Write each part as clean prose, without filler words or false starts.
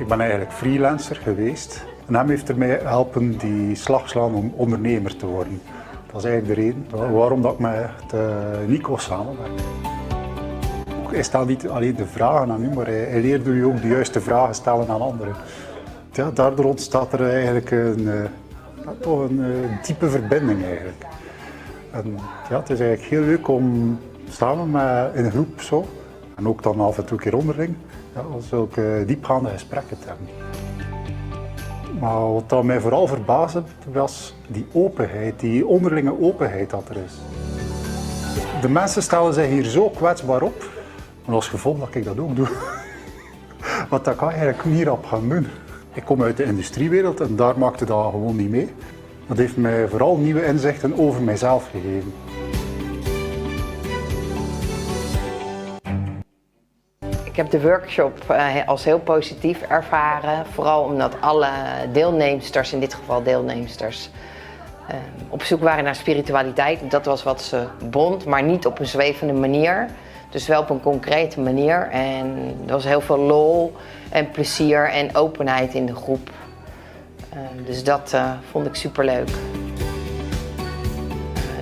Ik ben eigenlijk freelancer geweest en hem heeft er mij geholpen die slag slaan om ondernemer te worden. Dat is eigenlijk de reden waarom dat ik met Nico samenwerk. Hij stelt niet alleen de vragen aan u, maar hij leert u ook de juiste vragen stellen aan anderen. Ja, daardoor ontstaat er eigenlijk toch een diepe verbinding eigenlijk. En ja, het is eigenlijk heel leuk om samen met in een groep zo, en ook dan af en toe een keer onderling, ja, zulke diepgaande gesprekken te hebben. Maar wat dat mij vooral verbaasde was die openheid, die onderlinge openheid dat er is. De mensen stellen zich hier zo kwetsbaar op, maar als gevolg dat ik dat ook doe. Want dat kan je eigenlijk niet rap gaan doen. Ik kom uit de industriewereld en daar maakte dat gewoon niet mee. Dat heeft mij vooral nieuwe inzichten over mijzelf gegeven. Ik heb de workshop als heel positief ervaren. Vooral omdat alle deelnemsters, in dit geval deelnemsters, op zoek waren naar spiritualiteit. Dat was wat ze bond, maar niet op een zwevende manier. Dus wel op een concrete manier. En er was heel veel lol en plezier en openheid in de groep. Dus dat vond ik superleuk.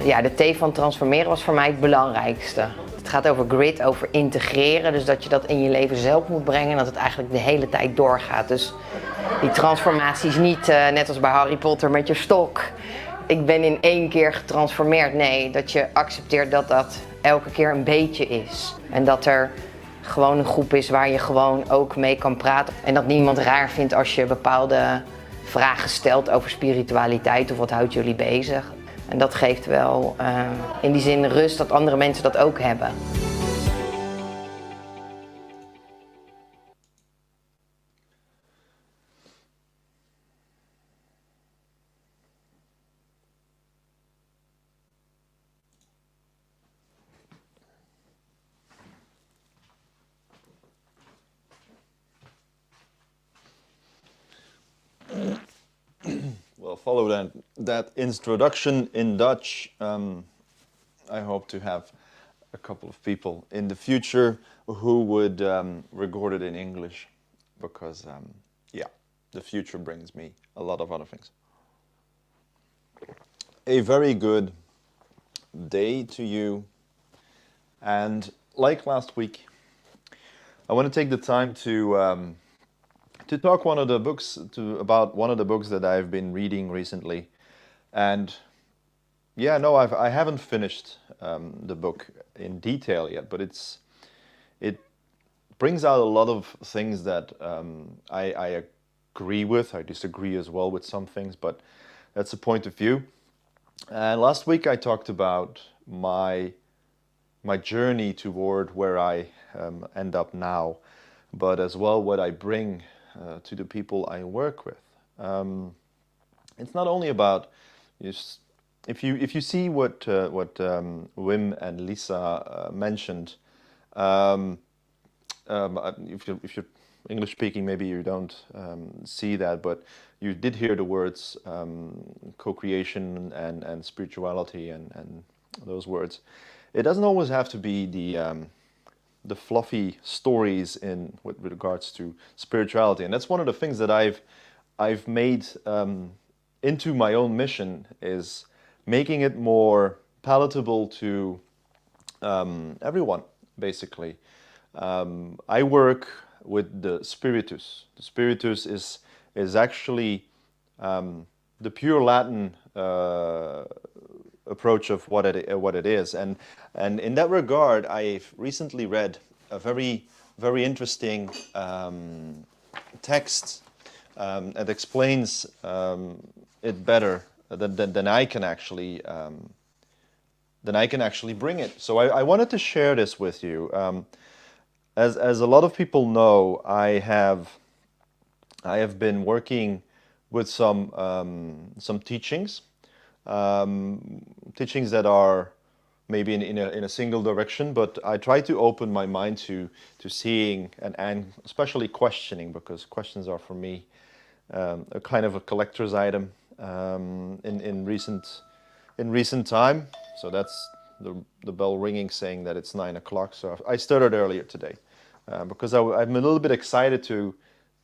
Ja, de T van transformeren was voor mij het belangrijkste. Het gaat over grit, over integreren. Dus dat je dat in je leven zelf moet brengen en dat het eigenlijk de hele tijd doorgaat. Dus die transformatie is niet net als bij Harry Potter met je stok. Ik ben in 1 keer getransformeerd. Nee, dat je accepteert dat dat elke keer een beetje is. En dat er gewoon een groep is waar je gewoon ook mee kan praten. En dat niemand raar vindt als je bepaalde vragen stelt over spiritualiteit of wat houdt jullie bezig. En dat geeft wel in die zin rust dat andere mensen dat ook hebben. Well, follow that introduction in Dutch. I hope to have a couple of people in the future who would record it in English, because yeah, the future brings me a lot of other things. A very good day to you, and like last week, I want to take the time to talk about one of the books that I've been reading recently. And yeah, no, I haven't finished the book in detail yet, but it brings out a lot of things that I agree with. I disagree as well with some things, but that's a point of view. And last week I talked about my journey toward where I end up now, but as well what I bring to the people I work with. It's not only about if you see what Wim and Lisa mentioned. If you're English speaking, maybe you don't see that, but you did hear the words co-creation and spirituality and those words. It doesn't always have to be the fluffy stories with regards to spirituality, and that's one of the things that I've made into my own mission, is making it more palatable to everyone, basically. I work with the spiritus. The spiritus is actually the pure Latin approach of what it is, and in that regard, I've recently read a very interesting text that explains it better than I can actually bring it. So I wanted to share this with you. As a lot of people know, I have been working with some teachings. Teachings that are maybe in a single direction, but I try to open my mind to seeing and especially questioning, because questions are for me a kind of a collector's item in recent time. So that's the bell ringing saying that it's 9 o'clock. So I started earlier today because I'm a little bit excited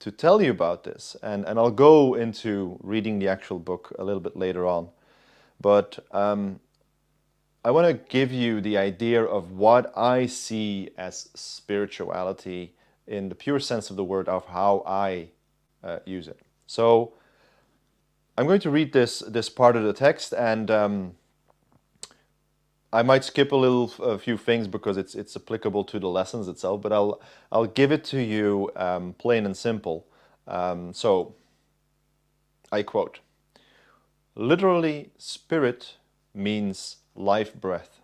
to tell you about this, and I'll go into reading the actual book a little bit later on. But I want to give you the idea of what I see as spirituality in the pure sense of the word, of how I use it. So I'm going to read this part of the text, and I might skip a few things because it's applicable to the lessons itself, but I'll give it to you plain and simple. So I quote, literally, spirit means life breath.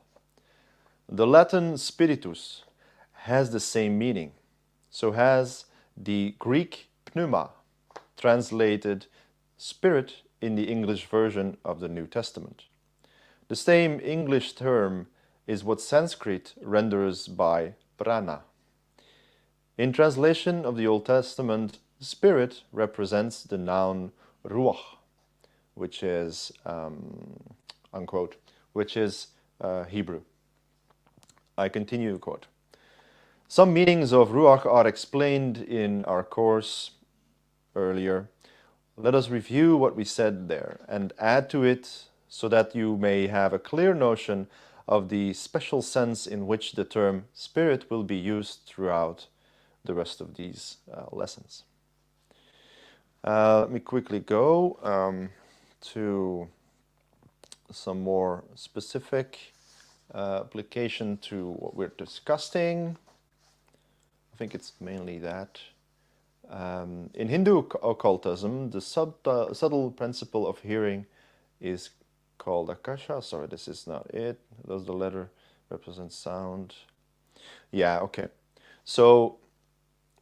The Latin spiritus has the same meaning. So has the Greek pneuma, translated spirit in the English version of the New Testament. The same English term is what Sanskrit renders by prana. In translation of the Old Testament, spirit represents the noun ruach, which is, unquote, which is Hebrew. I continue to quote. Some meanings of ruach are explained in our course earlier. Let us review what we said there and add to it so that you may have a clear notion of the special sense in which the term spirit will be used throughout the rest of these lessons. Let me quickly go to some more specific application to what we're discussing. I think it's mainly that. In Hindu occultism, the subtle principle of hearing is called akasha. Sorry, this is not it. Does the letter represent sound? Yeah, okay. So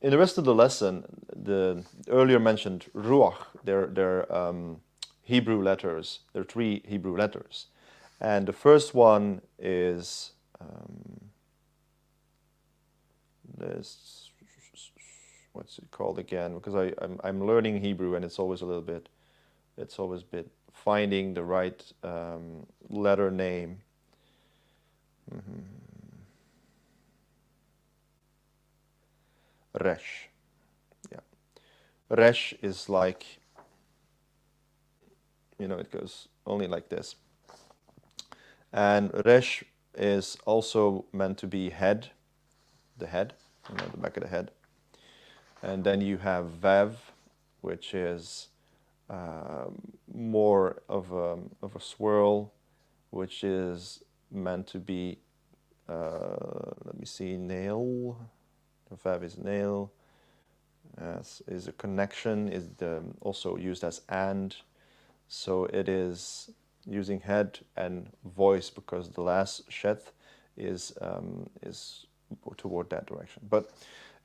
in the rest of the lesson, the earlier mentioned ruach, they're Hebrew letters. There are 3 Hebrew letters. And the first one is this, what's it called again? Because I'm learning Hebrew, and it's always a bit finding the right letter name. Resh. Yeah. Resh is like, it goes only like this. And Resh is also meant to be head, the head, the back of the head. And then you have Vav, which is more of a swirl, which is meant to be, let me see, nail. The Vav is nail. Is a connection, is also used as and. So it is using head and voice because the last shet is toward that direction. But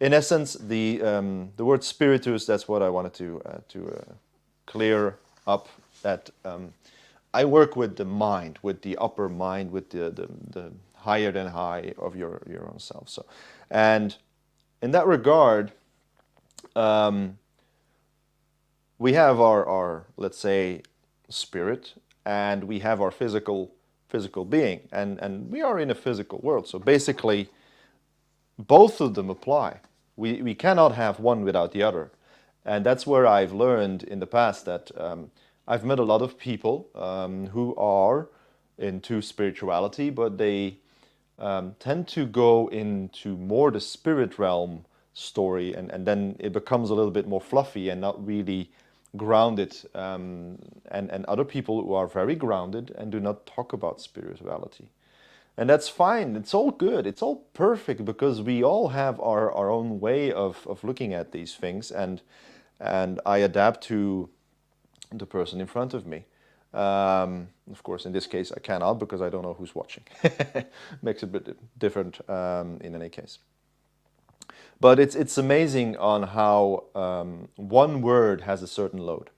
in essence, the word spiritus, that's what I wanted to clear up. That I work with the mind, with the upper mind, with the higher than high of your own self. So, and in that regard, we have our let's say spirit, and we have our physical being, and we are in a physical world. So basically, both of them apply. We cannot have one without the other. And that's where I've learned in the past that I've met a lot of people who are into spirituality, but they tend to go into more the spirit realm story, and then it becomes a little bit more fluffy and not really grounded. And other people who are very grounded and do not talk about spirituality. And that's fine. It's all good. It's all perfect because we all have our own way of looking at these things, and I adapt to the person in front of me. Of course, in this case, I cannot because I don't know who's watching. Makes it a bit different in any case. But it's amazing on how one word has a certain load.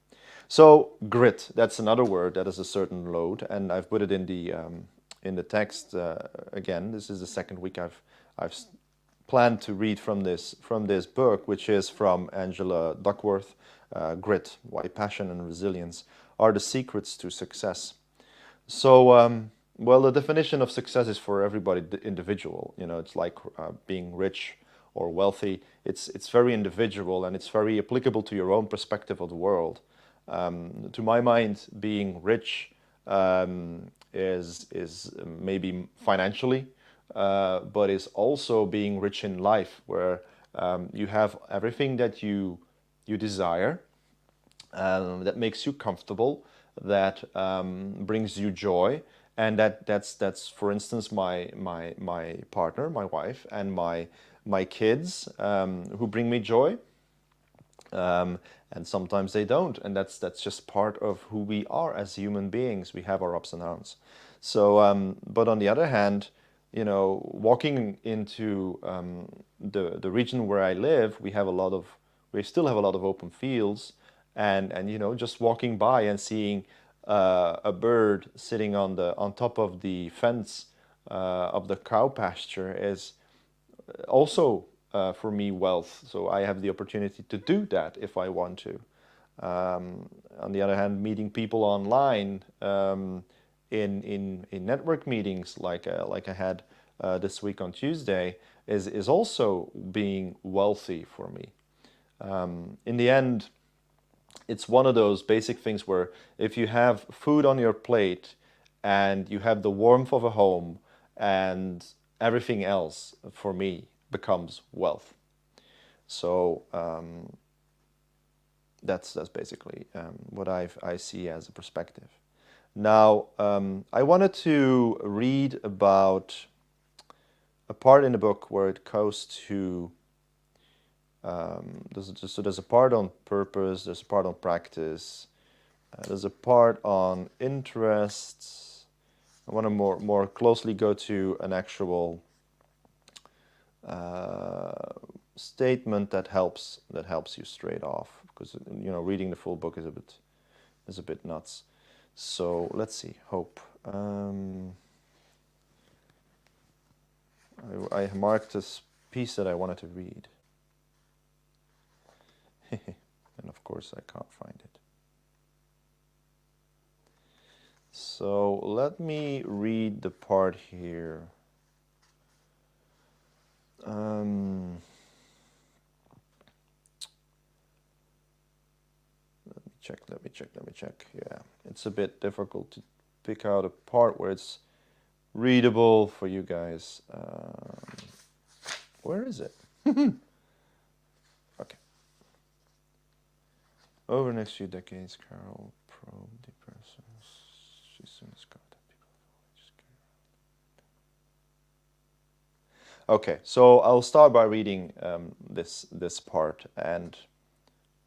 So grit, that's another word that has a certain load, and I've put it in the text again. This is the second week I've planned to read from this book, which is from Angela Duckworth. Grit: Why Passion and Resilience Are the Secrets to Success. So, well, the definition of success is for everybody individual. It's like being rich or wealthy. It's very individual, and it's very applicable to your own perspective of the world. To my mind, being rich is maybe financially, but is also being rich in life, where you have everything that you desire, that makes you comfortable, that brings you joy, and that's for instance my partner, my wife, and my kids, who bring me joy. And sometimes they don't, and that's just part of who we are as human beings. We have our ups and downs. So, but on the other hand, you know, walking into the region where I live, we still have a lot of open fields, and you know, just walking by and seeing a bird sitting on top of the fence of the cow pasture is also for me wealth. So I have the opportunity to do that if I want to. On the other hand, meeting people online in network meetings like I had this week on Tuesday is also being wealthy for me. In the end, it's one of those basic things where if you have food on your plate and you have the warmth of a home, and everything else for me becomes wealth. So that's basically what I see as a perspective. Now, I wanted to read about a part in the book where it goes to there's a part on purpose, there's a part on practice, there's a part on interests. I want to more closely go to an actual statement that helps you straight off, because you know, reading the full book is a bit nuts. So let's see. Hope. I marked this piece that I wanted to read. And of course I can't find it. So let me read the part here. Let me check. Yeah, it's a bit difficult to pick out a part where it's readable for you guys. Where is it? Okay. Over the next few decades, Carol probed the persons she soon discovered that people just carry on. Okay, so I'll start by reading this part, and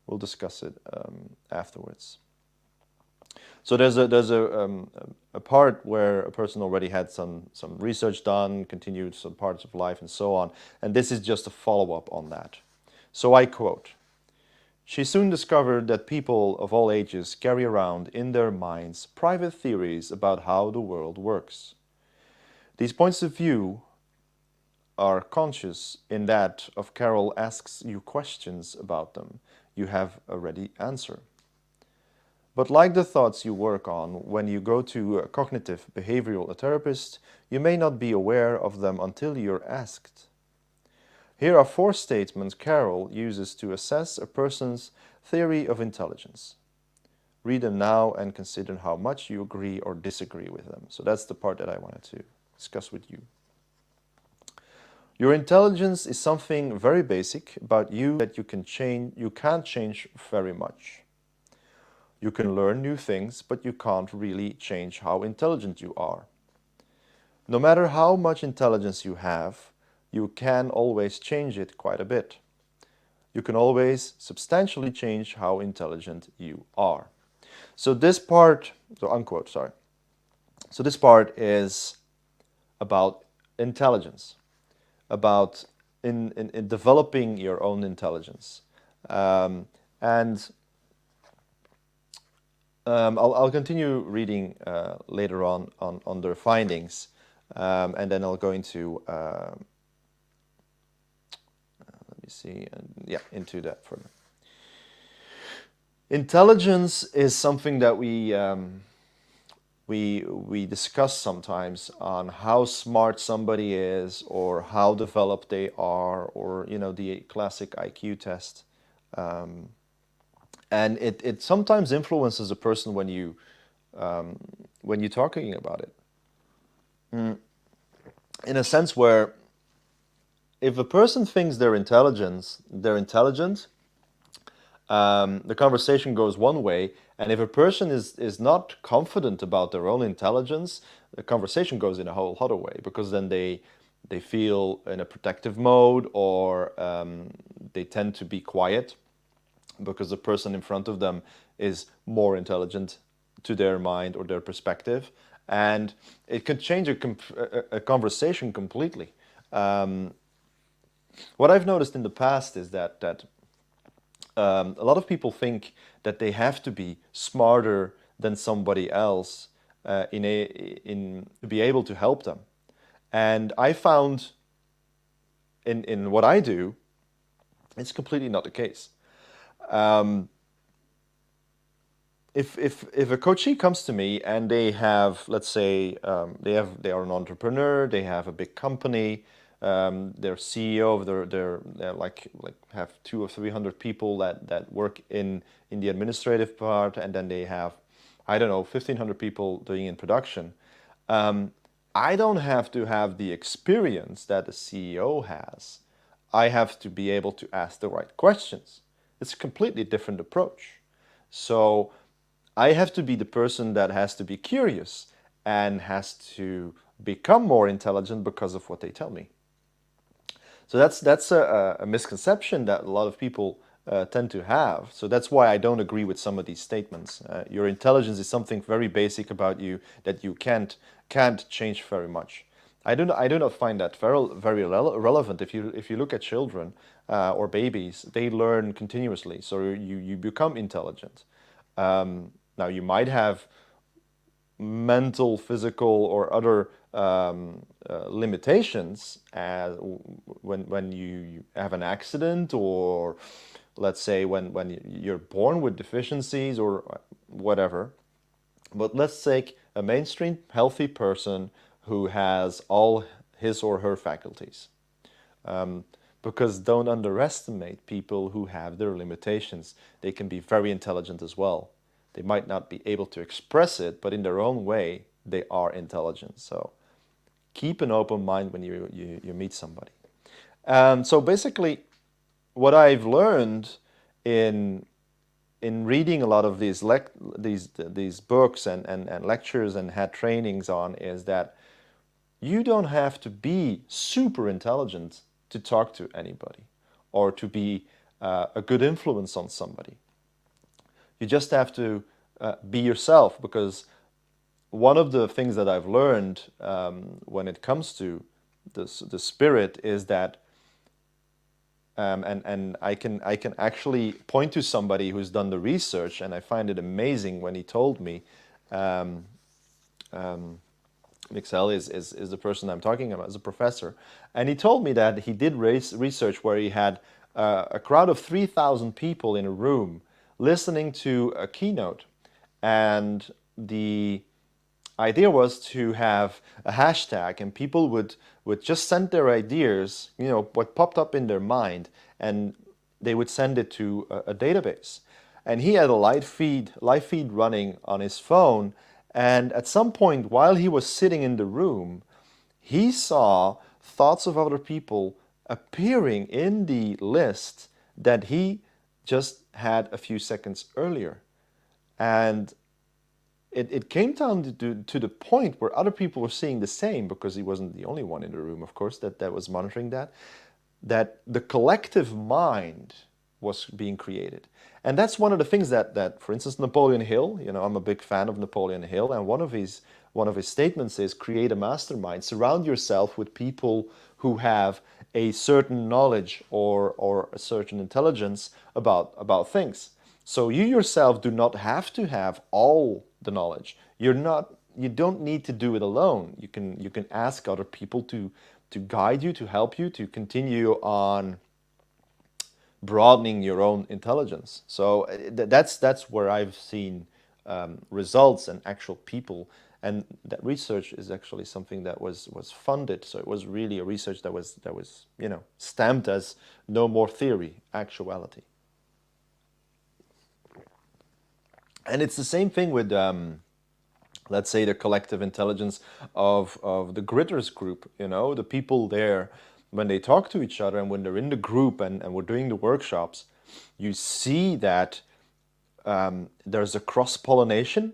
we'll discuss it afterwards. So there's a part where a person already had some research done, continued some parts of life and so on, and this is just a follow-up on that. So I quote, "She soon discovered that people of all ages carry around in their minds private theories about how the world works. These points of view are conscious in that if Carol asks you questions about them, you have a ready answer. But like the thoughts you work on when you go to a cognitive behavioral therapist, you may not be aware of them until you're asked. Here are 4 statements Carol uses to assess a person's theory of intelligence. Read them now and consider how much you agree or disagree with them." So that's the part that I wanted to discuss with you. "Your intelligence is something very basic about you that you can't change very much. You can learn new things, but you can't really change how intelligent you are. No matter how much intelligence you have, you can always change it quite a bit. You can always substantially change how intelligent you are." So this part, unquote, sorry. So this part is about intelligence, about in developing your own intelligence. I'll continue reading later on their findings, and then I'll go into let me see, into that further. Intelligence is something that we we discuss sometimes on how smart somebody is or how developed they are, or the classic IQ test. And it sometimes influences a person when you're talking about it. In a sense where if a person thinks they're intelligent, the conversation goes one way, and if a person is not confident about their own intelligence, the conversation goes in a whole other way, because then they feel in a protective mode, or they tend to be quiet because the person in front of them is more intelligent to their mind or their perspective, and it could change a conversation completely. What I've noticed in the past is that a lot of people think that they have to be smarter than somebody else to be able to help them. And I found in what I do, it's completely not the case. If a coachee comes to me and they have, let's say, they are an entrepreneur, they have a big company, they're CEO of they're like have 200 or 300 people that work in the administrative part, and then they have, I don't know, 1,500 people doing in production. I don't have to have the experience that the CEO has. I have to be able to ask the right questions. It's a completely different approach. So I have to be the person that has to be curious and has to become more intelligent because of what they tell me. So that's a misconception that a lot of people tend to have. So that's why I don't agree with some of these statements. Your intelligence is something very basic about you that you can't change very much. I do not find that very relevant. If you look at children or babies, they learn continuously. So you become intelligent. Now you might have mental, physical, or other limitations when you have an accident, or let's say when you're born with deficiencies or whatever. But let's take a mainstream healthy person who has all his or her faculties. Because don't underestimate people who have their limitations. They can be very intelligent as well. They might not be able to express it, but in their own way, they are intelligent. So keep an open mind when you meet somebody. So basically, what I've learned in reading a lot of these books and lectures and had trainings on is that you don't have to be super intelligent to talk to anybody or to be a good influence on somebody. You just have to be yourself, because one of the things that I've learned when it comes to the spirit is that, and I can actually point to somebody who's done the research, and I find it amazing when he told me, Mixel is the person I'm talking about, is a professor, and he told me that he did research where he had a crowd of 3,000 people in a room listening to a keynote, and the idea was to have a hashtag, and people would just send their ideas, what popped up in their mind, and they would send it to a database. And he had a live feed running on his phone, and at some point while he was sitting in the room, he saw thoughts of other people appearing in the list that he just had a few seconds earlier. And it came down to the point where other people were seeing the same, because he wasn't the only one in the room, of course, that was monitoring that the collective mind was being created. And that's one of the things that for instance, Napoleon Hill, I'm a big fan of Napoleon Hill, and one of his statements is create a mastermind. Surround yourself with people who have a certain knowledge or a certain intelligence about things. So you yourself do not have to have all the knowledge. You don't need to do it alone. You can ask other people to guide you, to help you, to continue on broadening your own intelligence. So that's where I've seen results and actual people And that research is actually something that was funded. So it was really a research that was stamped as no more theory, actuality. And it's the same thing with, let's say, the collective intelligence of the gritters group. The people there, when they talk to each other and when they're in the group and we're doing the workshops, you see that there's a cross-pollination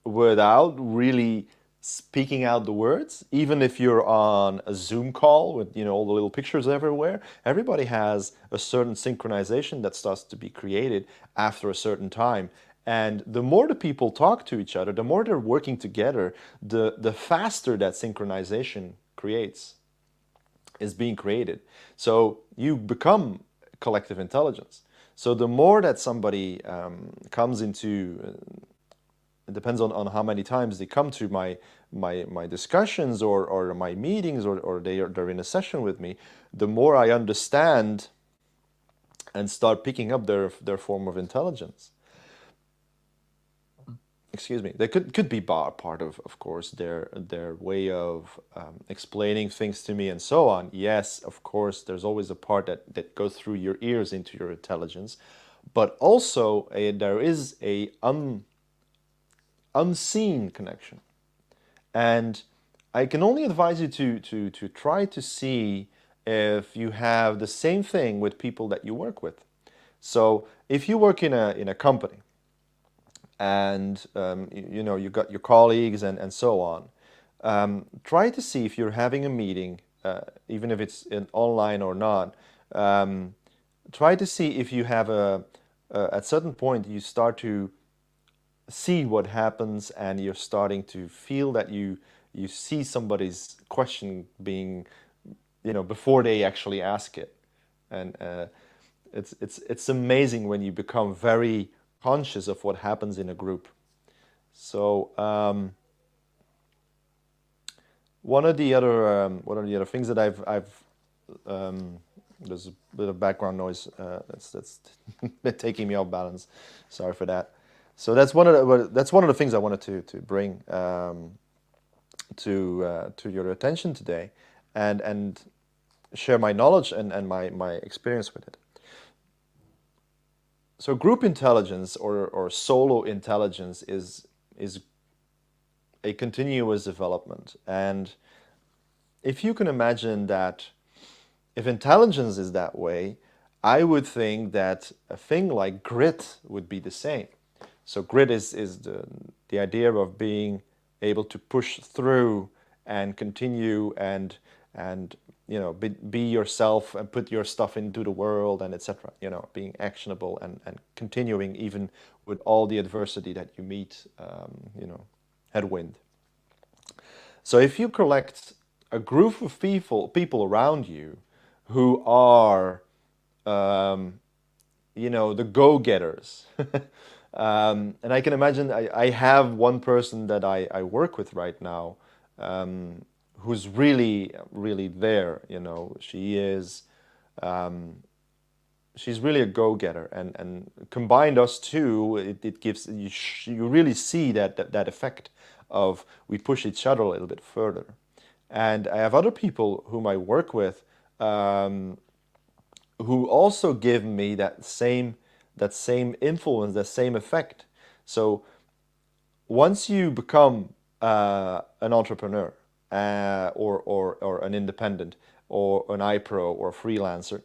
without really speaking out the words. Even if you're on a Zoom call with all the little pictures everywhere, everybody has a certain synchronization that starts to be created after a certain time. And the more the people talk to each other, the more they're working together, the faster that synchronization is being created. So you become collective intelligence. So the more that somebody comes into, it depends on how many times they come to my discussions or my meetings or they're in a session with me, the more I understand and start picking up their form of intelligence. Excuse me. They could be part of course, their way of explaining things to me and so on. Yes, of course, there's always a part that goes through your ears into your intelligence, but also there is a unseen connection. And I can only advise you to try to see if you have the same thing with people that you work with. So if you work in a company, and you got your colleagues and so on. Try to see if you're having a meeting, even if it's online or not. Try to see if you have at certain point you start to see what happens, and you're starting to feel that you see somebody's question being, before they actually ask it, and it's amazing when you become very conscious of what happens in a group. So one of the other things that I've there's a bit of background noise that's taking me off balance. Sorry for that. So that's one of the things I wanted to bring to your attention today, and share my knowledge and my experience with it. So group intelligence or solo intelligence is a continuous development. And if you can imagine that if intelligence is that way, I would think that a thing like grit would be the same. So grit is the idea of being able to push through and continue and be yourself and put your stuff into the world and etc. Being actionable and continuing even with all the adversity that you meet, headwind. So if you collect a group of people around you who are, the go-getters, and I can imagine I have one person that I work with right now, who's really, really there. She is, she's really a go-getter, and combined us two, it gives you really see that effect of we push each other a little bit further. And I have other people whom I work with, who also give me that same influence, that same effect. So once you become an entrepreneur, or an independent, or an iPro, or a freelancer,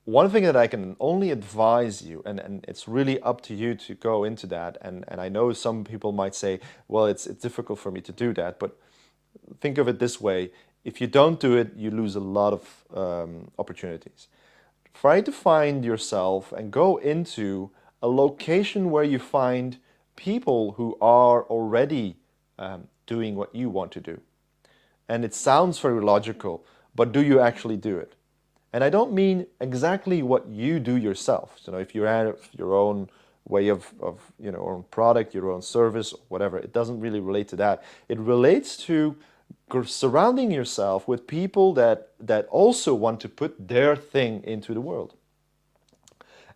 one thing that I can only advise you, and it's really up to you to go into that, and I know some people might say, well, it's difficult for me to do that, but think of it this way: if you don't do it, you lose a lot of opportunities. Try to find yourself and go into a location where you find people who are already doing what you want to do. And it sounds very logical, but do you actually do it? And I don't mean exactly what you do yourself. If you have your own way of own product, your own service, whatever, it doesn't really relate to that. It relates to surrounding yourself with people that also want to put their thing into the world.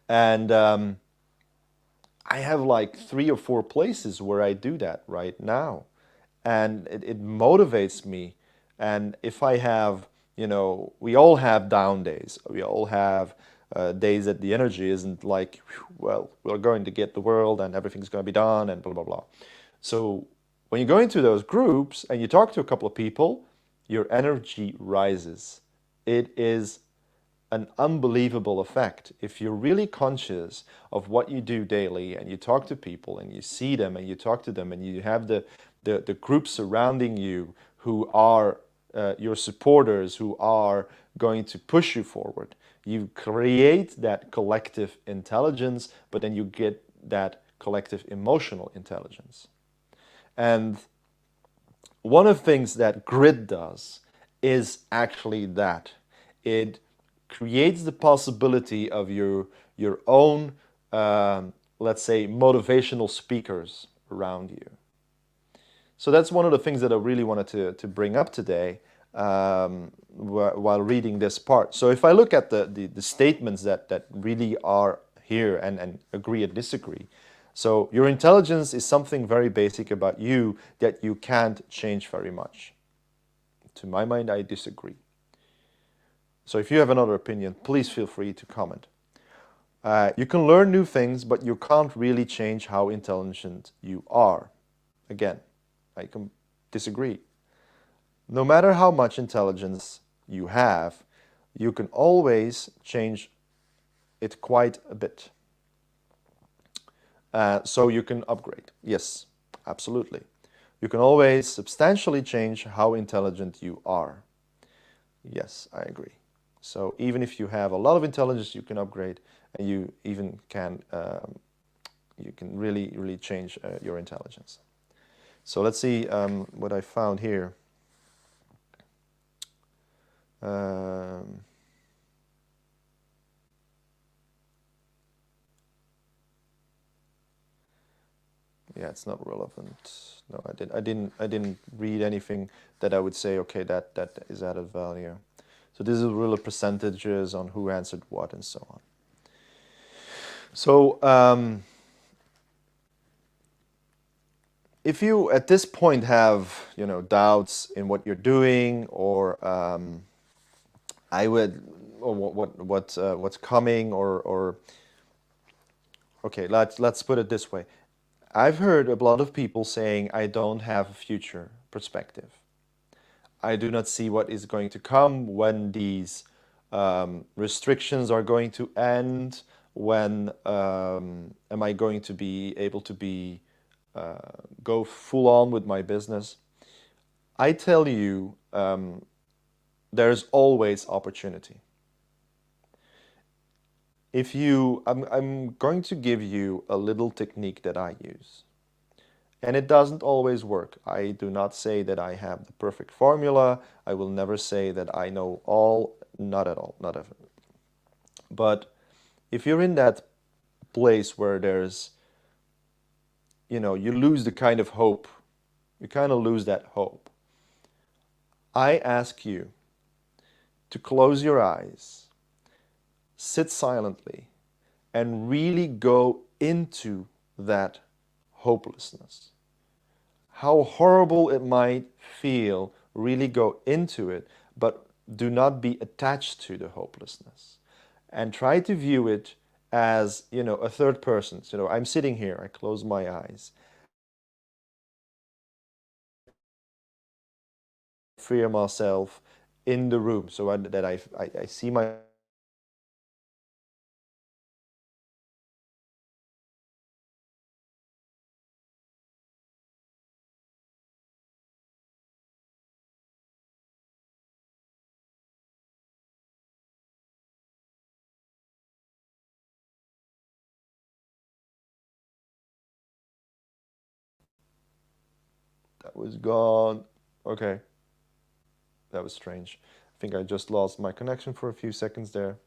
And I have like 3 or 4 places where I do that right now. and it motivates me. And if I have, we all have down days. We all have days that the energy isn't like, well, we're going to get the world and everything's going to be done and blah, blah, blah. So when you go into those groups and you talk to a couple of people, your energy rises. It is an unbelievable effect. If you're really conscious of what you do daily and you talk to people and you see them and you talk to them and you have the group surrounding you who are your supporters, who are going to push you forward, you create that collective intelligence, but then you get that collective emotional intelligence. And one of the things that grit does is actually that. It creates the possibility of your own, let's say, motivational speakers around you. So that's one of the things that I really wanted to bring up today while reading this part. So if I look at the statements that really are here and agree and disagree. So your intelligence is something very basic about you that you can't change very much. To my mind, I disagree. So if you have another opinion, please feel free to comment. You can learn new things, but you can't really change how intelligent you are. Again, I can disagree. No matter how much intelligence you have, you can always change it quite a bit. So you can upgrade. Yes, absolutely. You can always substantially change how intelligent you are. Yes, I agree. So even if you have a lot of intelligence, you can upgrade, and you even can really change your intelligence. So let's see what I found here. Yeah, it's not relevant. No, I didn't read anything that I would say, okay, that is added value. So this is really percentages on who answered what and so on. So if you at this point have doubts in what you're doing, or what's coming, or okay, let's put it this way. I've heard a lot of people saying, I don't have a future perspective. I do not see what is going to come, when these restrictions are going to end, when am I going to be able to go full on with my business. I tell you, there's always opportunity. I'm going to give you a little technique that I use. And it doesn't always work. I do not say that I have the perfect formula. I will never say that I know all, not at all, not ever. But if you're in that place where there's, you lose the kind of hope, you kind of lose that hope, I ask you to close your eyes, sit silently, and really go into that hopelessness. How horrible it might feel, really go into it, but do not be attached to the hopelessness. And try to view it as, a third person. So, I'm sitting here, I close my eyes. Fear myself in the room so that I see my that was gone. Okay. That was strange. I think I just lost my connection for a few seconds there.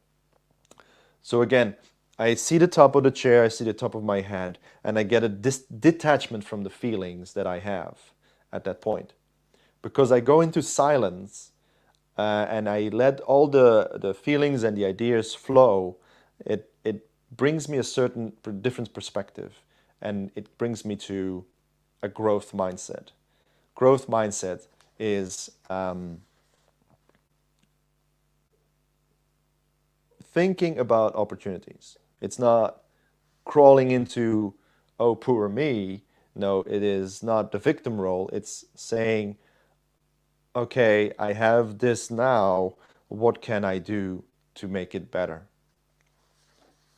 So again, I see the top of the chair, I see the top of my head, and I get a detachment from the feelings that I have at that point. Because I go into silence and I let all the feelings and the ideas flow, it brings me a certain different perspective, and it brings me to a growth mindset. growth mindset is thinking about opportunities. It's not crawling into, oh, poor me. No, it is not the victim role. It's saying, okay, I have this now. What can I do to make it better?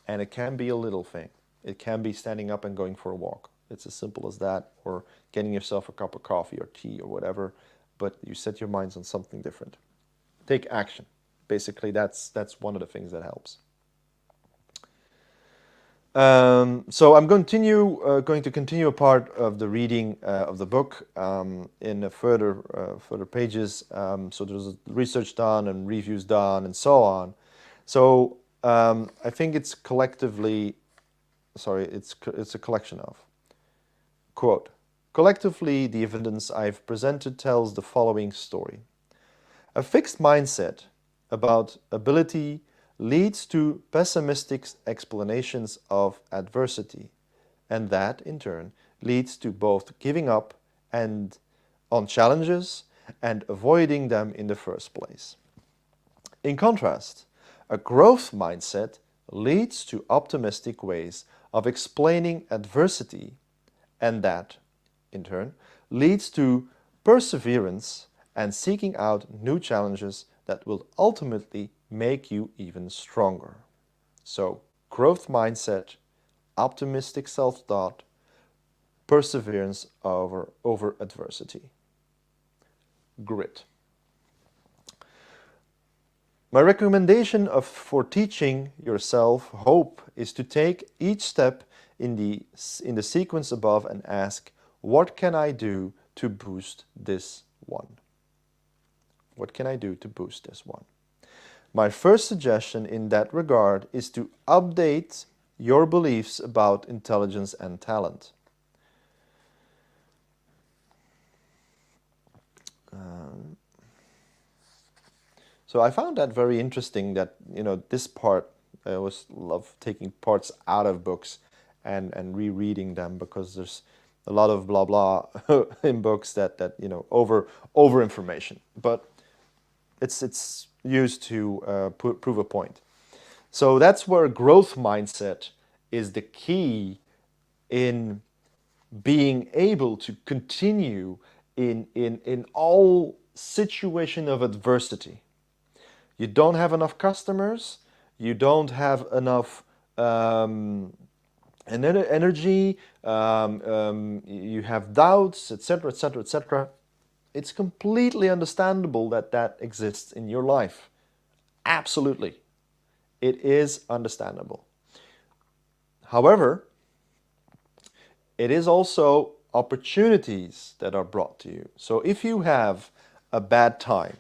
And it can be a little thing. It can be standing up and going for a walk. It's as simple as that, or getting yourself a cup of coffee or tea or whatever, but you set your minds on something different. Take action. Basically, that's one of the things that helps. So I'm going to continue a part of the reading of the book in the further pages. So there's research done and reviews done and so on. So I think it's it's a collection of. Quote, collectively, the evidence I've presented tells the following story. A fixed mindset about ability leads to pessimistic explanations of adversity, and that, in turn, leads to both giving up on challenges and avoiding them in the first place. In contrast, a growth mindset leads to optimistic ways of explaining adversity, and that, in turn, leads to perseverance and seeking out new challenges that will ultimately make you even stronger. So, growth mindset, optimistic self-thought, perseverance over adversity. Grit. My recommendation for teaching yourself hope is to take each step in the sequence above and ask, what can I do to boost this one? What can I do to boost this one? My first suggestion in that regard is to update your beliefs about intelligence and talent. So I found that very interesting that, this part, I always love taking parts out of books and rereading them, because there's a lot of blah blah in books that over information. But it's used to prove a point. So that's where growth mindset is the key in being able to continue in all situation of adversity. You don't have enough customers, you don't have enough energy, you have doubts, etc., etc., etc. It's completely understandable that exists in your life. Absolutely. It is understandable. However, it is also opportunities that are brought to you. So if you have a bad time,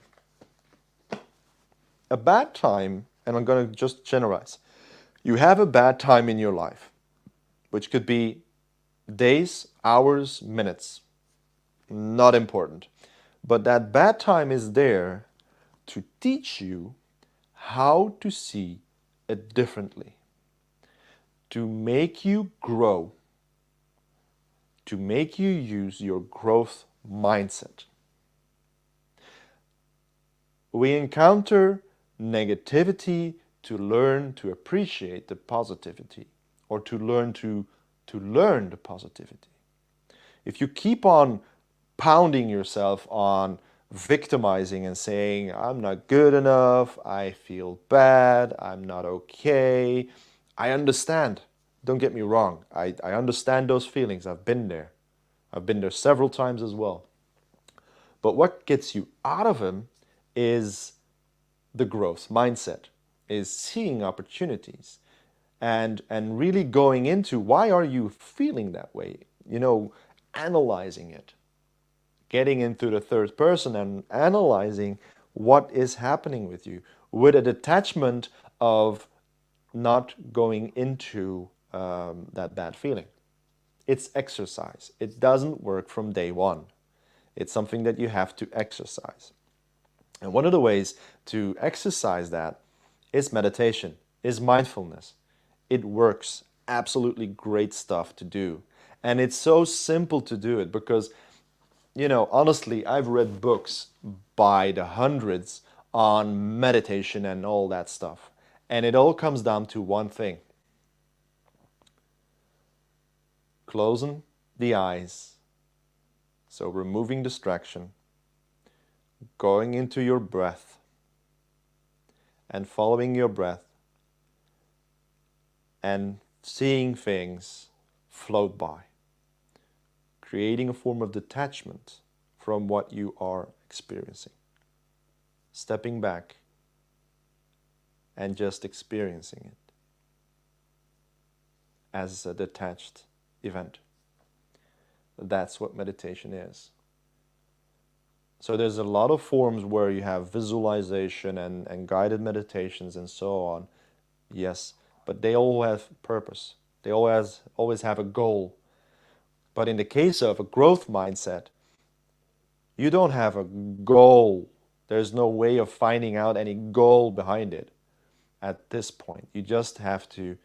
and I'm going to just generalize, you have a bad time in your life, which could be days, hours, minutes, not important. But that bad time is there to teach you how to see it differently, to make you grow, to make you use your growth mindset. We encounter negativity to learn to appreciate the positivity, or to learn the positivity. If you keep on pounding yourself on victimizing and saying, I'm not good enough, I feel bad, I'm not okay, I understand. Don't get me wrong. I understand those feelings. I've been there. I've been there several times as well. But what gets you out of them is the growth mindset, is seeing opportunities and really going into why are you feeling that way? Analyzing it. Getting into the third person and analyzing what is happening with you with a detachment of not going into that bad feeling. It's exercise. It doesn't work from day one. It's something that you have to exercise. And one of the ways to exercise that is meditation, is mindfulness. It works. Absolutely great stuff to do. And it's so simple to do it, because you know, honestly, I've read books by the hundreds on meditation and all that stuff. And it all comes down to one thing. Closing the eyes. So removing distraction, going into your breath, and following your breath, and seeing things float by, creating a form of detachment from what you are experiencing, stepping back and just experiencing it as a detached event. That's what meditation is. So there's a lot of forms where you have visualization and guided meditations and so on. Yes, but they all have purpose. They always have a goal. But in the case of a growth mindset, you don't have a goal. There's no way of finding out any goal behind it at this point. You just have to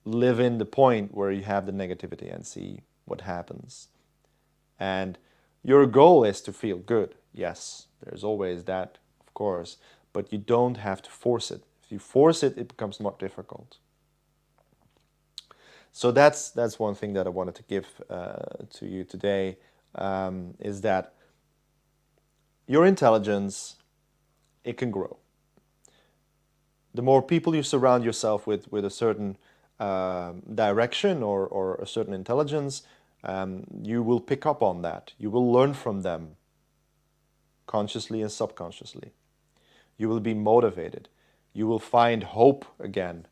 live in the point where you have the negativity and see what happens. And your goal is to feel good. Yes, there's always that, of course, but you don't have to force it. If you force it, it becomes more difficult. So that's one thing that I wanted to give to you today, is that your intelligence, it can grow. The more people you surround yourself with a certain direction or a certain intelligence, you will pick up on that. You will learn from them, consciously and subconsciously. You will be motivated. You will find hope again.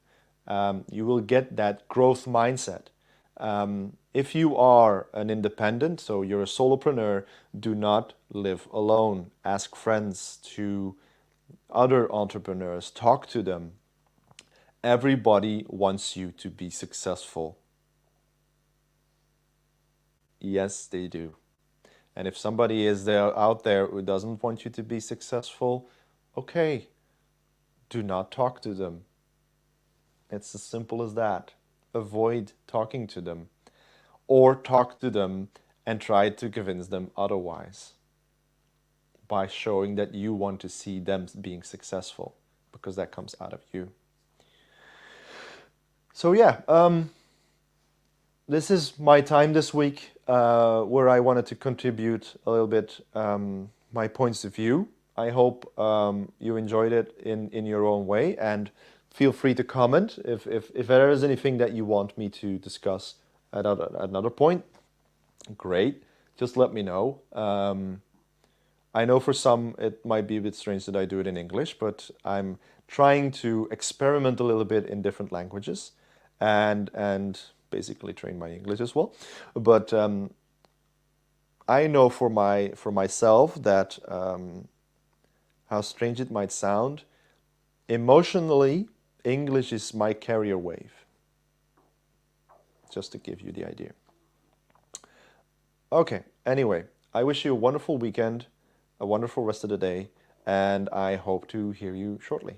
You will get that growth mindset. If you are an independent, so you're a solopreneur, do not live alone. Ask friends, to other entrepreneurs, talk to them. Everybody wants you to be successful. Yes, they do. And if somebody is there out there who doesn't want you to be successful, okay, do not talk to them. It's as simple as that. Avoid talking to them, or talk to them and try to convince them otherwise by showing that you want to see them being successful, because that comes out of you. So yeah, this is my time this week where I wanted to contribute a little bit my points of view. I hope you enjoyed it in your own way, and feel free to comment if there is anything that you want me to discuss at another point. Great, just let me know. I know for some it might be a bit strange that I do it in English, but I'm trying to experiment a little bit in different languages and basically train my English as well. But I know for myself that how strange it might sound, emotionally, English is my carrier wave. Just to give you the idea. Okay, anyway, I wish you a wonderful weekend, a wonderful rest of the day, and I hope to hear you shortly.